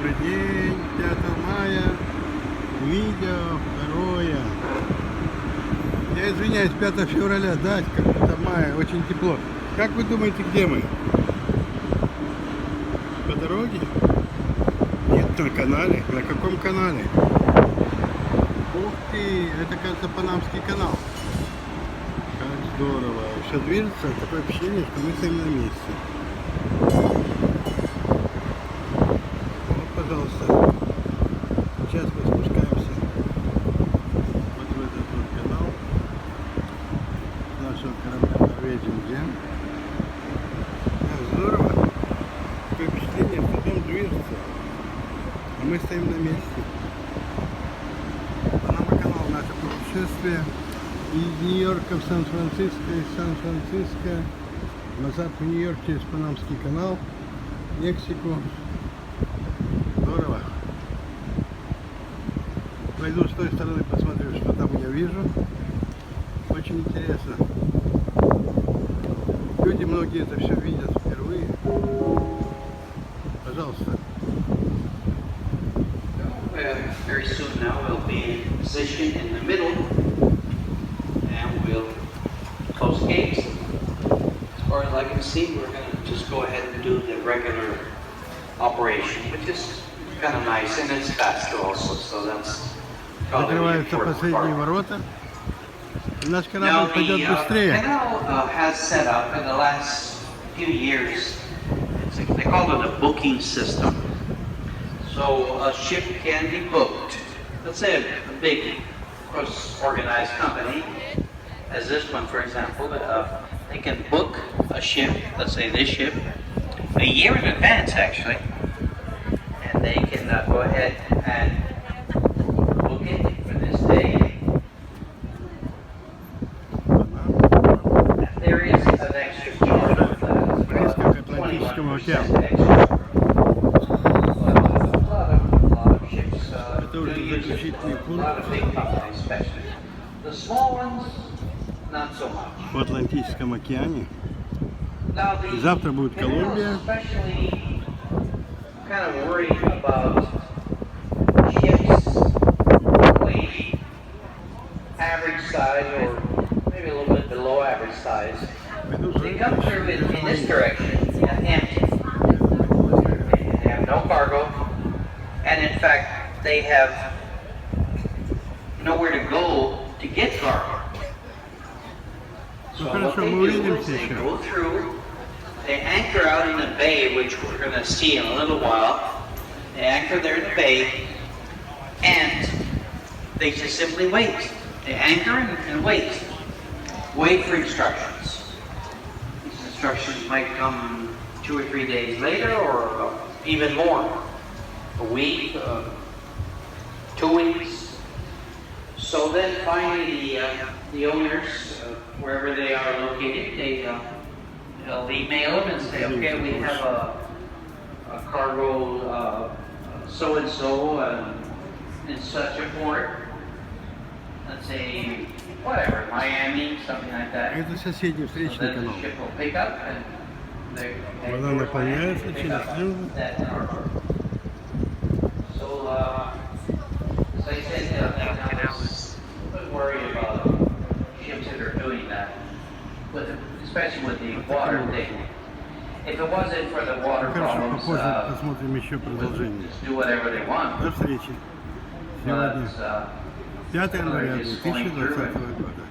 Добрый день, 5 мая, видео второе. Я извиняюсь, 5 февраля, да, как-то мая, очень тепло. Как вы думаете, где мы? По дороге? Нет, на канале. На каком канале? Ух ты, это, кажется, Панамский канал. Как здорово. Все движется, такое впечатление, что мы стоим на месте. Вот, пожалуйста. Сейчас мы спускаемся вот в этот вот канал. С нашего корабля Норвегия. Так здорово. Такое впечатление, что дом движется, а мы стоим на месте. Панама Канал, наше путешествие из Нью-Йорка в Сан-Франциско, из Сан-Франциско назад в Нью-Йорк через Панамский канал, Мексику. Здорово. Пойду с той стороны, посмотрю, что там я вижу. Очень интересно. Люди многие это все видят впервые. Пожалуйста. Very soon now we'll be in position in the middle and we'll close the gates. As far as I can see, we're going to just go ahead and do the regular operation, which is kind of nice and it's faster also, so that's probably the Закрываются important последние part. ворота. И наш Now корабль пойдет the быстрее. canal has set up in the last few years, they call it a booking system. So a ship can be booked. Let's say a big, of course, organized company, as this one, for example, they can book a ship, let's say this ship, a year in advance, actually, and they can go ahead and book it for this day. There is an extra charge of that. Близко к Атлантическому океану. Это уже заключительный пункт в Атлантическом океане. И завтра будет Колумбия. They come through in this direction empty. They have no cargo, and in fact, they have nowhere to go to get cargo. So what they do is they go through, they anchor out in the bay, which we're going to see in a little while. They anchor there in the bay, and they just simply wait. They anchor and wait. Wait for instructions. These instructions might come 2 or 3 days later, or even more. A week, 2 weeks. So then finally the owners, wherever they are located, they'll email them and say, okay, we have a cargo so-and-so in such a port. Let's say, whatever, Miami, something like that. Это соседний встречный канал. Ship will pick up and Вода наполняется через слезы. So, as I said, don't worry about ships that are doing that, especially with the water thing. If it wasn't for the water Хорошо, problems, попозже посмотрим еще продолжение. just do whatever they want. До встречи. Сегодня But, 5 января just going through 2020 it. года.